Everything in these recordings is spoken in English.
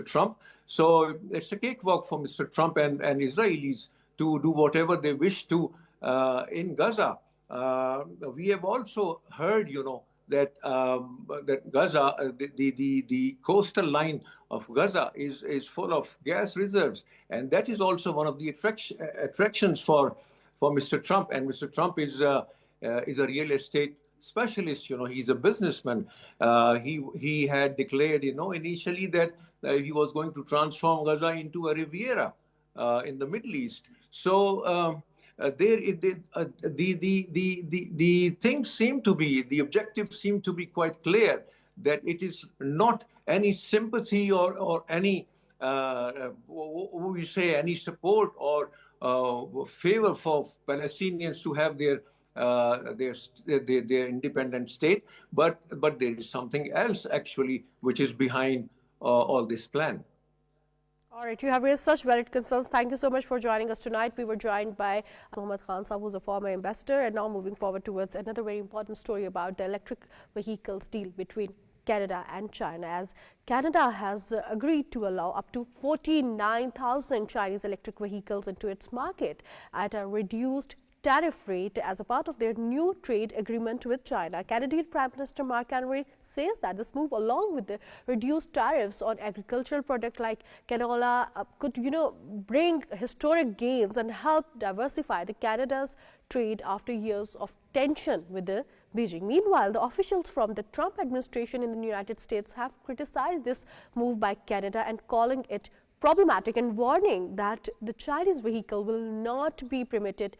Trump. So it's a cakewalk for Mr. Trump and Israelis to do whatever they wish to in Gaza. We have also heard, that Gaza, the coastal line of Gaza is full of gas reserves, and that is also one of the attractions for Mr. Trump. And Mr. Trump is a real estate specialist. He's a businessman. He had declared, initially that he was going to transform Gaza into a Riviera in the Middle East. So the things seem to be, the objectives seem to be quite clear, that it is not any sympathy or any, we say, any support or favor for Palestinians to have their independent state, but there is something else actually which is behind all this plan. All right, you have raised such valid concerns. Thank you so much for joining us tonight. We were joined by Mohammed Khan Saab, who's a former ambassador, and now moving forward towards another very important story about the electric vehicles deal between Canada and China, as Canada has agreed to allow up to 49,000 Chinese electric vehicles into its market at a reduced tariff rate as a part of their new trade agreement with China. Canadian Prime Minister Mark Carney says that this move, along with the reduced tariffs on agricultural products like canola, could bring historic gains and help diversify the Canada's trade after years of tension with the Beijing. Meanwhile, the officials from the Trump administration in the United States have criticized this move by Canada and calling it problematic and warning that the Chinese vehicle will not be permitted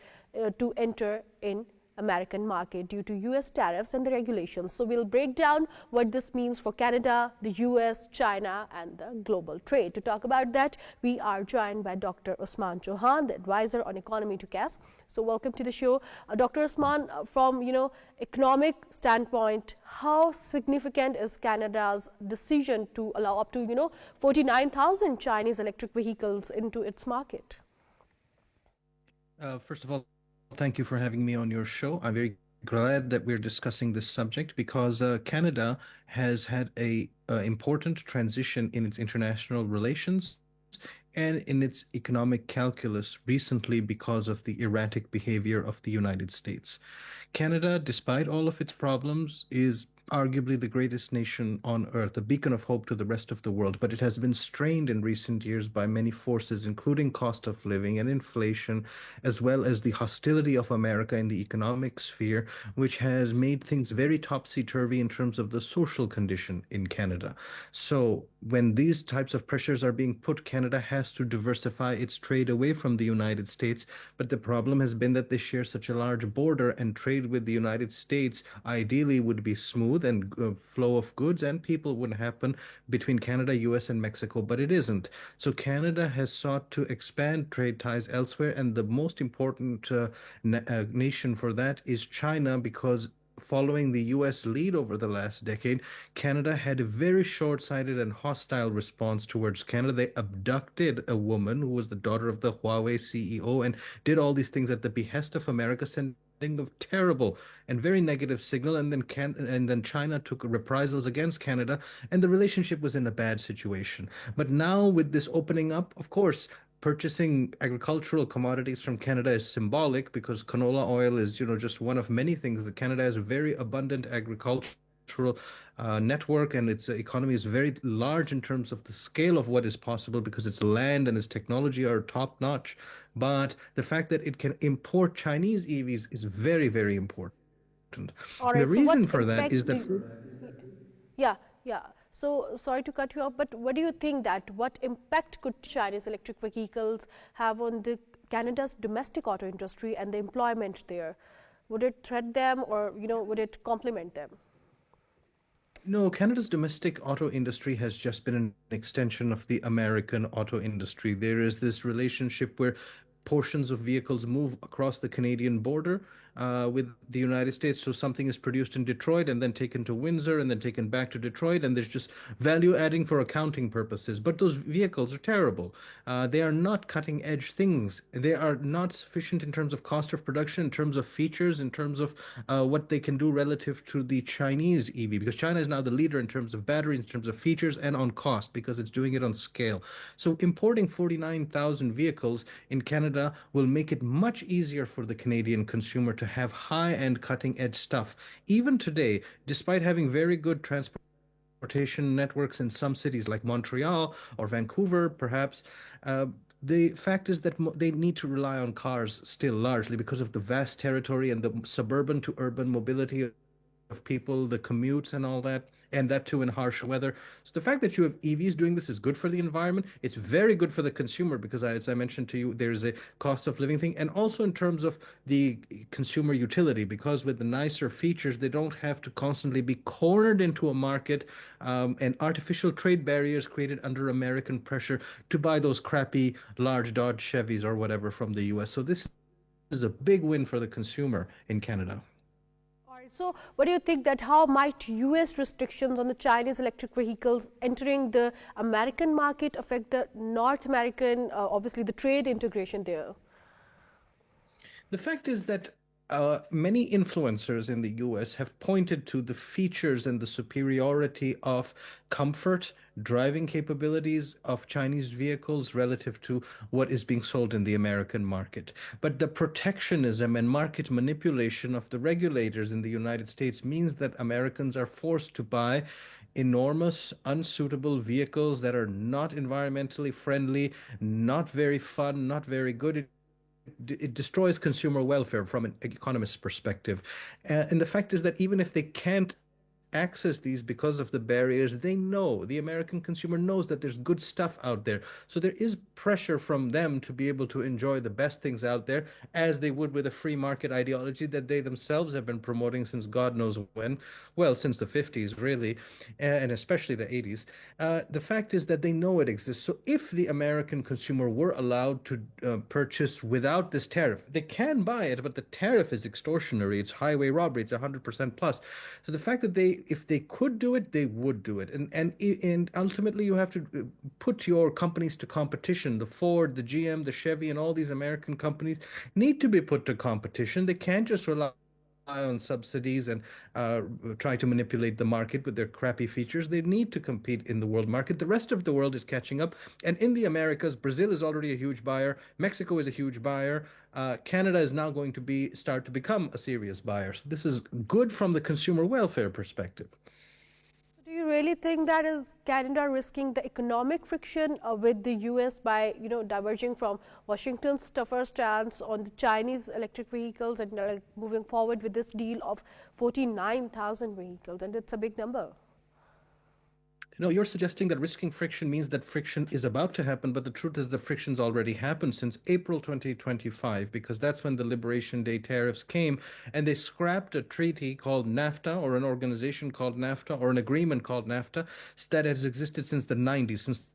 to enter in American market due to US tariffs and the regulations. So we'll break down what this means for Canada, the US, China and the global trade. To talk about that, we are joined by Dr. Usman Chohan, the advisor on economy to CAS. So welcome to the show. Dr. Usman, from economic standpoint, how significant is Canada's decision to allow up to 49,000 Chinese electric vehicles into its market? First of all, thank you for having me on your show. I'm very glad that we're discussing this subject because Canada has had a important transition in its international relations and in its economic calculus recently because of the erratic behavior of the United States. Canada, despite all of its problems, is arguably the greatest nation on earth, a beacon of hope to the rest of the world, but it has been strained in recent years by many forces, including cost of living and inflation, as well as the hostility of America in the economic sphere, which has made things very topsy-turvy in terms of the social condition in Canada. So when these types of pressures are being put, Canada has to diversify its trade away from the United States, but the problem has been that they share such a large border, and trade with the United States ideally would be smooth and flow of goods and people would happen between Canada, US, and Mexico, but it isn't. So Canada has sought to expand trade ties elsewhere, and the most important nation for that is China, because following the US lead over the last decade, Canada had a very short-sighted and hostile response towards Canada. They abducted a woman who was the daughter of the Huawei CEO and did all these things at the behest of America, sending a terrible and very negative signal, and then China took reprisals against Canada, and the relationship was in a bad situation. But now with this opening up, of course, purchasing agricultural commodities from Canada is symbolic because canola oil is, just one of many things that Canada has a very abundant agricultural network, and its economy is very large in terms of the scale of what is possible because its land and its technology are top notch. But the fact that it can import Chinese EVs is very, very important. All right, the reason for that is that... Yeah. So sorry to cut you off, but what do you think that what impact could Chinese electric vehicles have on the Canada's domestic auto industry and the employment there? Would it threat them, or would it complement them? No, Canada's domestic auto industry has just been an extension of the American auto industry. There is this relationship where portions of vehicles move across the Canadian border, with the United States. So something is produced in Detroit and then taken to Windsor and then taken back to Detroit, and there's just value adding for accounting purposes. But those vehicles are terrible. They are not cutting edge things. They are not sufficient in terms of cost of production, in terms of features, in terms of what they can do relative to the Chinese EV, because China is now the leader in terms of batteries, in terms of features, and on cost, because it's doing it on scale. So importing 49,000 vehicles in Canada will make it much easier for the Canadian consumer to have high-end cutting-edge stuff. Even today, despite having very good transportation networks in some cities like Montreal or Vancouver, perhaps, uh, the fact is that they need to rely on cars still largely because of the vast territory and the suburban to urban mobility of people, the commutes and all that, and that too in harsh weather. So the fact that you have EVs doing this is good for the environment. It's very good for the consumer because, as I mentioned to you, there's a cost of living thing, and also in terms of the consumer utility, because with the nicer features, they don't have to constantly be cornered into a market and artificial trade barriers created under American pressure to buy those crappy large Dodge Chevys or whatever from the US. So this is a big win for the consumer in Canada. All right. So, what do you think that how might U.S. restrictions on the Chinese electric vehicles entering the American market affect the North American, obviously the trade integration there? The fact is that many influencers in the US have pointed to the features and the superiority of comfort, driving capabilities of Chinese vehicles relative to what is being sold in the American market. But the protectionism and market manipulation of the regulators in the United States means that Americans are forced to buy enormous, unsuitable vehicles that are not environmentally friendly, not very fun, not very good. It destroys consumer welfare from an economist's perspective. And the fact is that even if they can't access these because of the barriers, they know, the American consumer knows that there's good stuff out there. So there is pressure from them to be able to enjoy the best things out there, as they would with a free market ideology that they themselves have been promoting since God knows when. Well, since the 50s, really, and especially the 80s. The fact is that they know it exists. So if the American consumer were allowed to purchase without this tariff, they can buy it, but the tariff is extortionary. It's highway robbery. It's 100% plus. So the fact that if they could do it, they would do it. And ultimately, you have to put your companies to competition. The Ford, the GM, the Chevy, and all these American companies need to be put to competition. They can't just rely on subsidies and try to manipulate the market with their crappy features. They need to compete in the world market. The rest of the world is catching up. And in the Americas, Brazil is already a huge buyer. Mexico is a huge buyer. Canada is now going to start to become a serious buyer. So this is good from the consumer welfare perspective. Do you really think that is Canada risking the economic friction with the U.S. by diverging from Washington's tougher stance on the Chinese electric vehicles and moving forward with this deal of 49,000 vehicles, and it's a big number? No, you're suggesting that risking friction means that friction is about to happen, but the truth is the friction's already happened since April 2025, because that's when the Liberation Day tariffs came, and they scrapped a treaty called NAFTA, or an organization called NAFTA, or an agreement called NAFTA that has existed since the 90s, since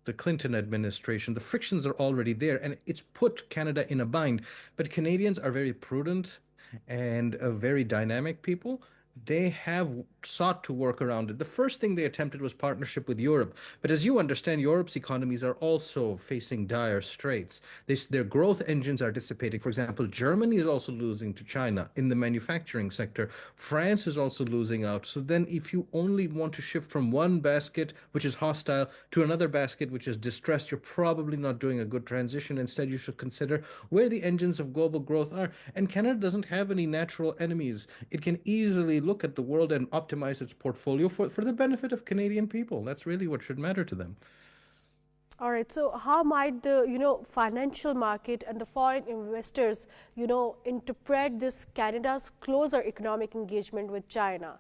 the Clinton administration. The frictions are already there, and it's put Canada in a bind. But Canadians are very prudent and very dynamic people. They have sought to work around it. The first thing they attempted was partnership with Europe. But as you understand, Europe's economies are also facing dire straits. Their growth engines are dissipating. For example, Germany is also losing to China in the manufacturing sector. France is also losing out. So then if you only want to shift from one basket, which is hostile, to another basket, which is distressed, you're probably not doing a good transition. Instead, you should consider where the engines of global growth are. And Canada doesn't have any natural enemies. It can easily look at the world and optimize its portfolio for the benefit of Canadian people. That's really what should matter to them. All right. So, how might the financial market and the foreign investors interpret this Canada's closer economic engagement with China?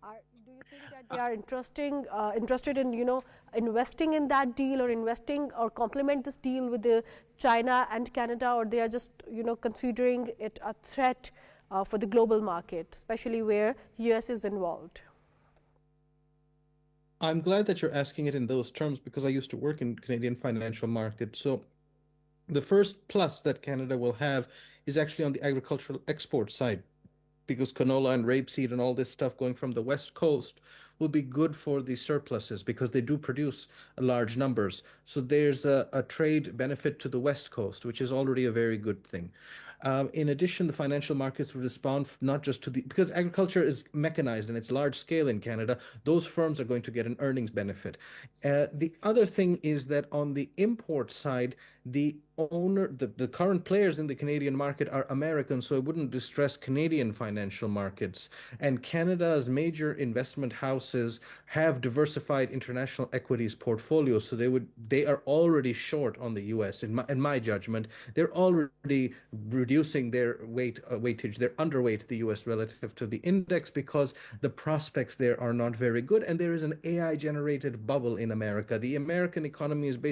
Do you think that they are interested in investing in that deal, or investing or complement this deal with the China and Canada, or they are just considering it a threat for the global market, especially where US is involved? I'm glad that you're asking it in those terms because I used to work in Canadian financial markets. So The first plus that Canada will have is actually on the agricultural export side, because canola and rapeseed and all this stuff going from the West Coast will be good for the surpluses because they do produce large numbers. So there's a trade benefit to the West Coast, which is already a very good thing. In addition, the financial markets will respond not just to the, because agriculture is mechanized and it's large scale in Canada, those firms are going to get an earnings benefit. The other thing is that on the import side, the current players in the Canadian market are American, so it wouldn't distress Canadian financial markets. And Canada's major investment houses have diversified international equities portfolios, so they are already short on the US. In my judgment, they're already reducing their weightage. They're underweight the US relative to the index because the prospects there are not very good, and there is an AI generated bubble in America. The American economy is basically